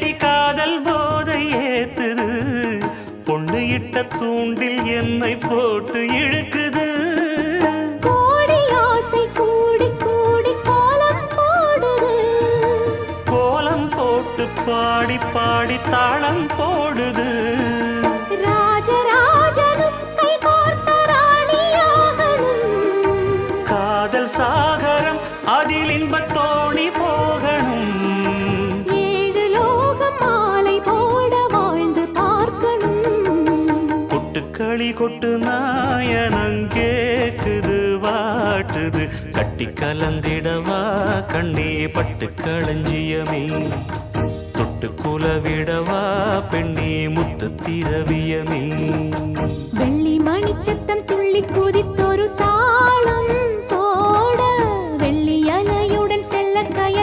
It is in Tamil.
பேசி காதல் போதை ஏத்துது பொண்ணு இட்ட தூண்டில் என்னை போட்டு இழுக்குது கோடி ஆசை கூடி கூடி கோலம் போடுது கோலம் போட்டு பாடி பாடி தாளம் போடுது ராஜராஜனும் கை கோர்த்த ராணியாகணும் காதல் சாகரம் அதில் இன்பத் தோணி போகணும் ஏழு லோகம் மாலை போட வாழ்ந்து பார்க்கணும் கொட்டுக்களி கொட்டு நாயனங்கேக்குது வாட்டுது கட்டி கலந்திடவா கண்ணே பட்டு களஞ்சியமே தொட்டு குலவிடவா பெண்ணே முத்து திரவியமே வெள்ளி மணிச்சத்தம் துள்ளி குதித்தொரு தாளம்